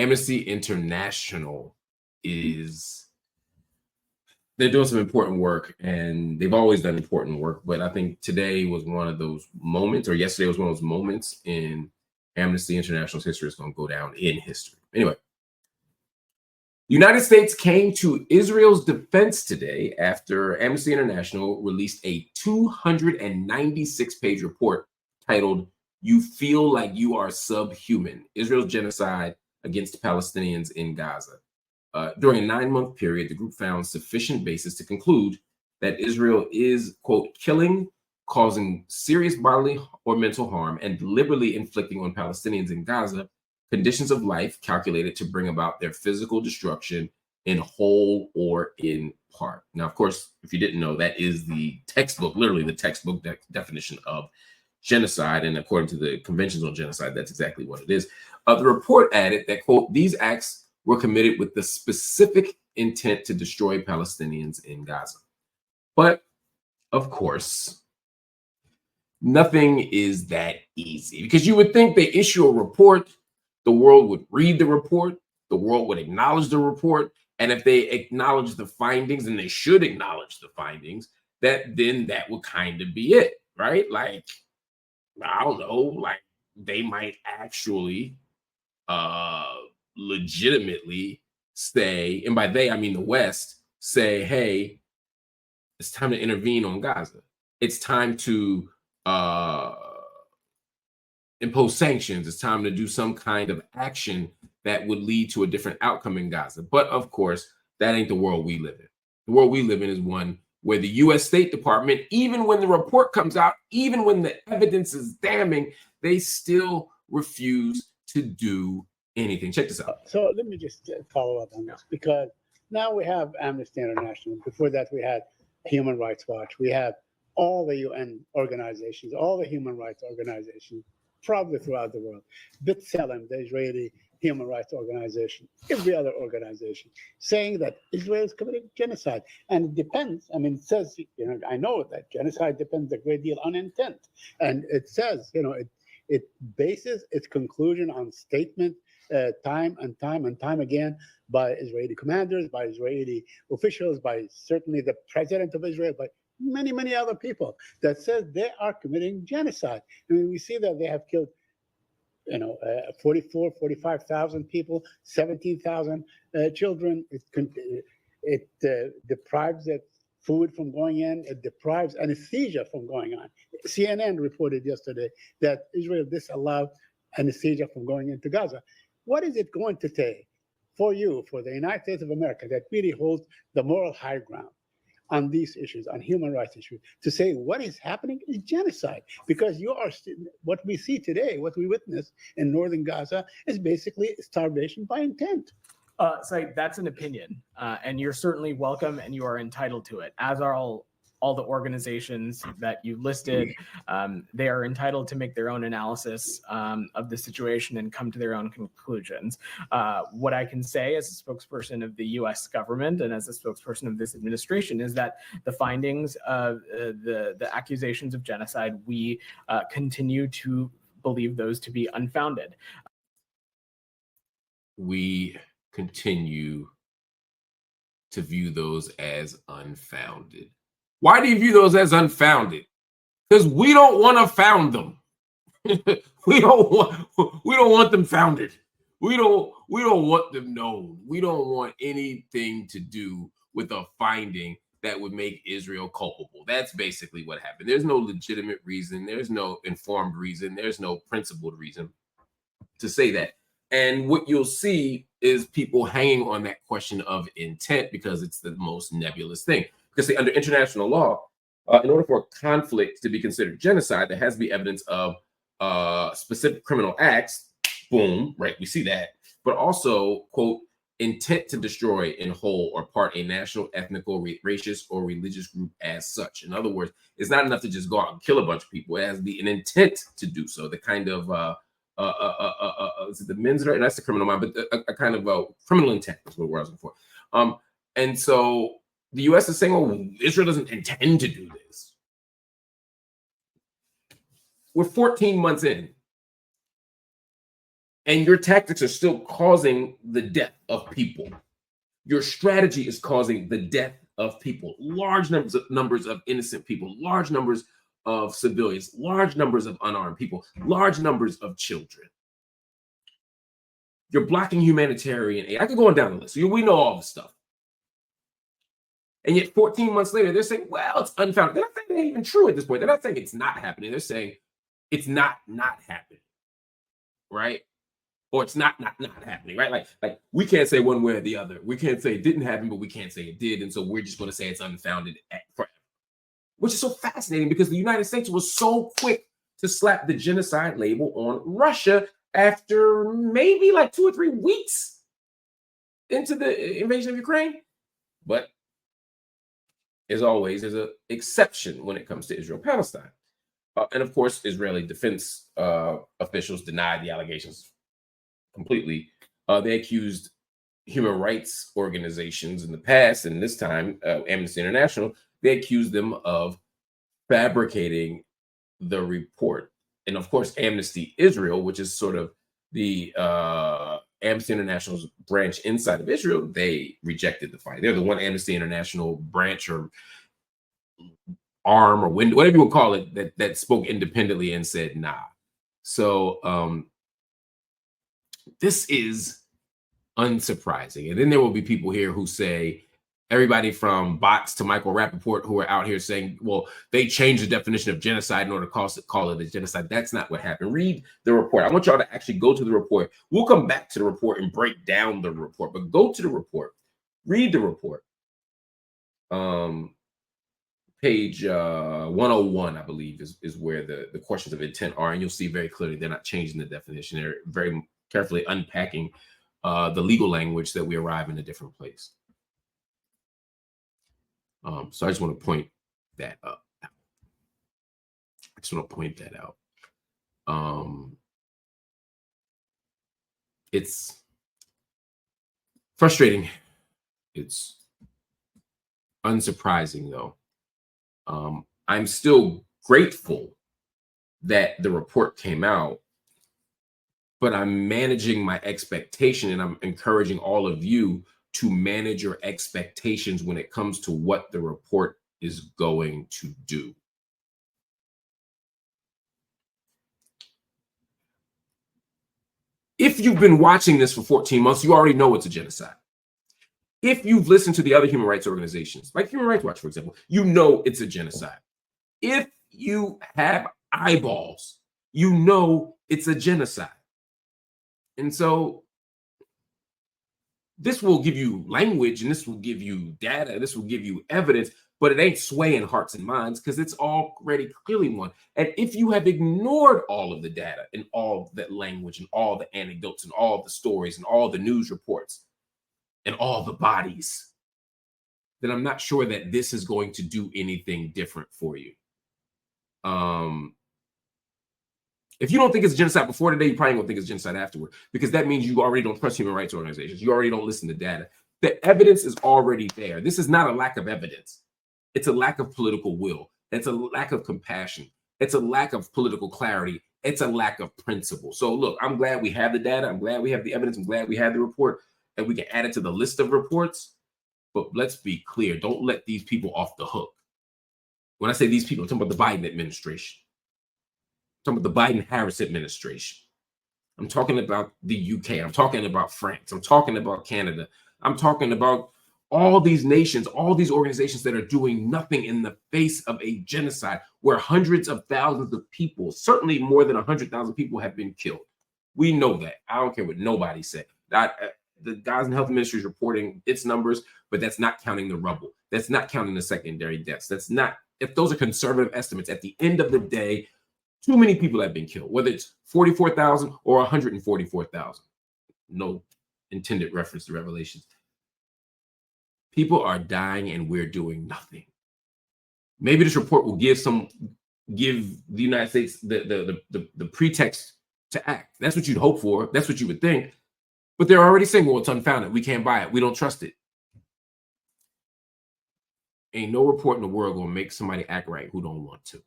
Amnesty International they're doing some important work, and they've always done important work. But I think today was one of those moments, or yesterday was one of those moments in Amnesty International's history that's going to go down in history. Anyway, the United States came to Israel's defense today after Amnesty International released a 296-page report titled, "You Feel Like You Are Subhuman: Israel's Genocide Against Palestinians in Gaza." During a 9-month period, the group found sufficient basis to conclude that Israel is, quote, killing, causing serious bodily or mental harm, and deliberately inflicting on Palestinians in Gaza conditions of life calculated to bring about their physical destruction in whole or in part. Now, of course, if you didn't know, that is the textbook, literally the textbook definition of genocide. And according to the conventions on genocide, that's exactly what it is. The report added that, quote, these acts were committed with the specific intent to destroy Palestinians in Gaza. But of course, nothing is that easy, because you would think they issue a report, the world would read the report, the world would acknowledge the report, and if they acknowledge the findings, and they should acknowledge the findings, then that would kind of be it, right? Like, I don't know, like they might actually legitimately say, and by they I mean the West, say, hey, it's time to intervene on Gaza. It's time to impose sanctions. It's time to do some kind of action that would lead to a different outcome in Gaza. But of course, that ain't the world we live in. The world we live in is one where the U.S. State Department, even when the report comes out, even when the evidence is damning, they still refuse to do anything. Check this out. So let me just follow up on this, because now we have Amnesty International. Before that, we had Human Rights Watch. We have all the UN organizations, all the human rights organizations, probably throughout the world. B'Tselem, the Israeli human rights organization, every other organization, saying that Israel is committing genocide. And it depends. I mean, it says, I know that genocide depends a great deal on intent. And it says, it bases its conclusion on statement time and time again by Israeli commanders, by Israeli officials, by certainly the president of Israel, by many other people, that says they are committing genocide. I mean, we see that they have killed 45,000 people, 17,000 children. It deprives it food from going in. It deprives anesthesia from going on. CNN reported yesterday that Israel disallowed anesthesia from going into Gaza. What is it going to take for you, for the United States of America, that really holds the moral high ground on these issues, on human rights issues, to say what is happening is genocide? Because what we see today, what we witness in northern Gaza, is basically starvation by intent. So that's an opinion, and you're certainly welcome, and you are entitled to it, as are all the organizations that you listed. They are entitled to make their own analysis of the situation and come to their own conclusions. What I can say as a spokesperson of the U.S. government and as a spokesperson of this administration is that the findings of the accusations of genocide, we continue to believe those to be unfounded. We continue to view those as unfounded. Why do you view those as unfounded? Because we don't want to found them. we don't want them founded. We don't want them known. We don't want anything to do with a finding that would make Israel culpable. That's basically what happened. There's no legitimate reason. There's no informed reason. There's no principled reason to say that. And what you'll see is people hanging on that question of intent, because it's the most nebulous thing. Because under international law, in order for a conflict to be considered genocide, there has to be evidence of specific criminal acts. Boom, right? We see that. But also, quote, intent to destroy in whole or part a national, ethnical, racist, or religious group as such. In other words, it's not enough to just go out and kill a bunch of people. It has to be an intent to do so. The kind of is it the men's right? That's the criminal mind, but a kind of criminal intent is what we're asking for. And so the U.S. is saying, "Oh, Israel doesn't intend to do this." We're 14 months in. And your tactics are still causing the death of people. Your strategy is causing the death of people, large numbers of innocent people, large numbers of civilians, large numbers of unarmed people, large numbers of children. You're blocking humanitarian aid. I could go on down the list. We know all the stuff. And yet 14 months later, they're saying, well, it's unfounded. They're not saying they're even true at this point. They're not saying it's not happening. They're saying it's not happening, right? Or it's not happening, right? Like we can't say one way or the other. We can't say it didn't happen, but we can't say it did. And so we're just going to say it's unfounded forever, which is so fascinating because the United States was so quick to slap the genocide label on Russia after maybe like 2 or 3 weeks into the invasion of Ukraine. But as always, there's an exception when it comes to Israel-Palestine. And of course, Israeli defense officials denied the allegations completely. They accused human rights organizations in the past, and this time, Amnesty International, they accused them of fabricating the report. And of course, Amnesty Israel, which is sort of the Amnesty International's branch inside of Israel, they rejected the fight. They're the one Amnesty International branch or arm or window, whatever you would call it, that spoke independently and said, nah. So this is unsurprising. And then there will be people here who say, everybody from bots to Michael Rappaport, who are out here saying, well, they changed the definition of genocide in order to call it a genocide. That's not what happened. Read the report. I want y'all to actually go to the report. We'll come back to the report and break down the report, but go to the report, read the report. Page 101, I believe, is where the questions of intent are. And you'll see very clearly they're not changing the definition. They're very carefully unpacking the legal language that we arrive in a different place. So I just want to point that up. It's frustrating. It's unsurprising, though. I'm still grateful that the report came out, but I'm managing my expectation, and I'm encouraging all of you to manage your expectations when it comes to what the report is going to do. If you've been watching this for 14 months, you already know it's a genocide. If you've listened to the other human rights organizations, like Human Rights Watch, for example, you know it's a genocide. If you have eyeballs, you know it's a genocide. And so this will give you language, and this will give you data, this will give you evidence, but it ain't swaying hearts and minds because it's already clearly one. And if you have ignored all of the data and all that language and all the anecdotes and all the stories and all the news reports and all the bodies, then I'm not sure that this is going to do anything different for you. If you don't think it's genocide before today, you probably won't think it's genocide afterward, because that means you already don't trust human rights organizations. You already don't listen to data. The evidence is already there. This is not a lack of evidence. It's a lack of political will. It's a lack of compassion. It's a lack of political clarity. It's a lack of principle. So look, I'm glad we have the data. I'm glad we have the evidence. I'm glad we have the report, and we can add it to the list of reports. But let's be clear. Don't let these people off the hook. When I say these people, I'm talking about the Biden administration. I'm talking about the Biden-Harris administration. I'm talking about the UK. I'm talking about France. I'm talking about Canada. I'm talking about all these nations, all these organizations that are doing nothing in the face of a genocide where hundreds of thousands of people, certainly more than 100,000 people, have been killed. We know that. I don't care what nobody said. The Gaza Health Ministry is reporting its numbers, but that's not counting the rubble. That's not counting the secondary deaths. That's not, if those are conservative estimates, at the end of the day, too many people have been killed, whether it's 44,000 or 144,000. No intended reference to Revelations. People are dying and we're doing nothing. Maybe this report will give the United States the pretext to act. That's what you'd hope for. That's what you would think. But they're already saying, well, it's unfounded. We can't buy it. We don't trust it. Ain't no report in the world gonna make somebody act right who don't want to.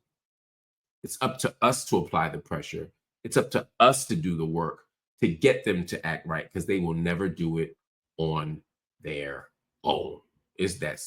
It's up to us to apply the pressure. It's up to us to do the work. to get them to act right, because they will never do it on their own. It's that